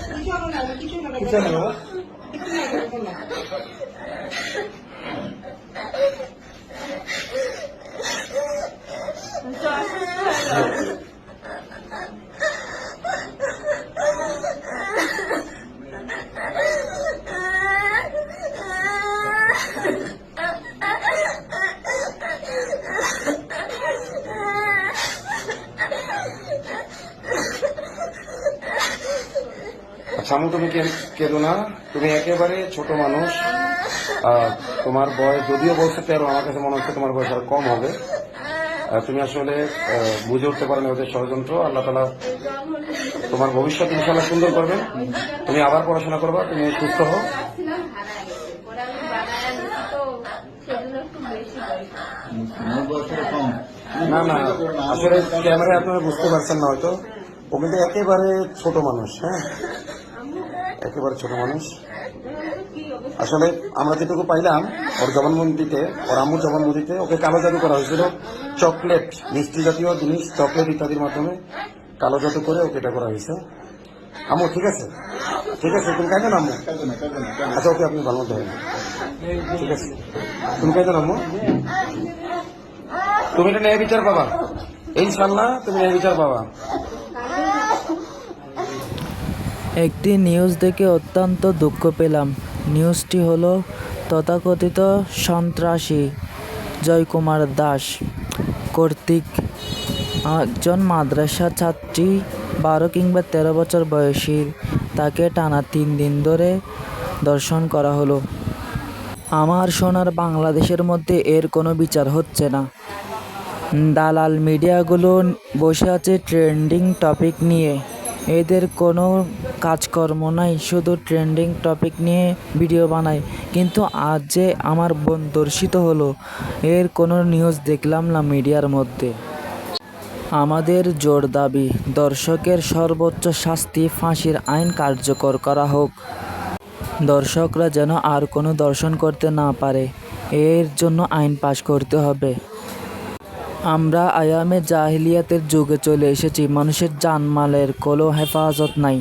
কিছু হবে না। আচ্ছা আম্মু, তুমি কেঁদো না। তুমি একেবারে ছোট মানুষ। তোমার বয়স যদিও বলছে 13, আমার কাছে মনে হচ্ছে তোমার বয়স আরো কম হবে। তুমি আসলে বুঝে উঠতে পারো না ওদের ষড়যন্ত্র। আল্লাহ তাআলা তোমার ভবিষ্যৎ ইনশাআল্লাহ সুন্দর করবেন। তুমি আবার পড়াশোনা করবা, তুমি সুস্থ হও। না না, আসলে ক্যামেরায় আপনারা বুঝতে পারছেন না হয়তো, ও কিন্তু একেবারে ছোট মানুষ। হ্যাঁ, একেবারে ছোট মানুষ। আসলে আমরা যেটুকু পাইলাম ওর জবানবন্দিতে, ওর আম্মুর জবানবন্দিতে ওকে কালো জাদু করা হয়েছিল। চকলেট, মিষ্টি জাতীয় জিনিস, চকলেট ইত্যাদির মাধ্যমে কালো জাদু করে ওকে এটা করা হয়েছে। আম্মু ঠিক আছে, ঠিক আছে, তুমি কাঁদো না আম্মু। আচ্ছা ওকে, আপনি ভালো মতো হবেন, ঠিক আছে, তুমি কাঁদো না আম্মু। তুমি এটা ন্যায় বিচার পাবা ইনশাল্লাহ, তুমি ন্যায় বিচার পাবা। একটি নিউজ দেখে অত্যন্ত দুঃখ পেলাম। নিউজটি হলো তথাকথিত সন্ত্রাসী জয়কুমার দাস কর্তৃক একজন মাদ্রাসা ছাত্রী 12 কিংবা 13 বছর বয়সী, তাকে টানা 3 দিন ধরে ধর্ষণ করা হলো। আমার সোনার বাংলাদেশের মধ্যে এর কোনো বিচার হচ্ছে না। দালাল মিডিয়াগুলো বসে আছে ট্রেন্ডিং টপিক নিয়ে। এদের কোনো কাজকর্ম নাই, শুধু ট্রেন্ডিং টপিক নিয়ে ভিডিও বানায়। কিন্তু আজ যে আমার বোন ধর্ষিত হলো, এর কোনো নিউজ দেখলাম না মিডিয়ার মধ্যে। আমাদের জোর দাবি, ধর্ষকের সর্বোচ্চ শাস্তি ফাঁসির আইন কার্যকর করা হোক। দর্শকরা যেন আর কোনো দর্শন করতে না পারে, এর জন্য আইন পাশ করতে হবে। আমরা আয়ামে জাহিলিয়াতের যুগে চলে এসেছি, মানুষের জানমালের কোনো হেফাজত নাই।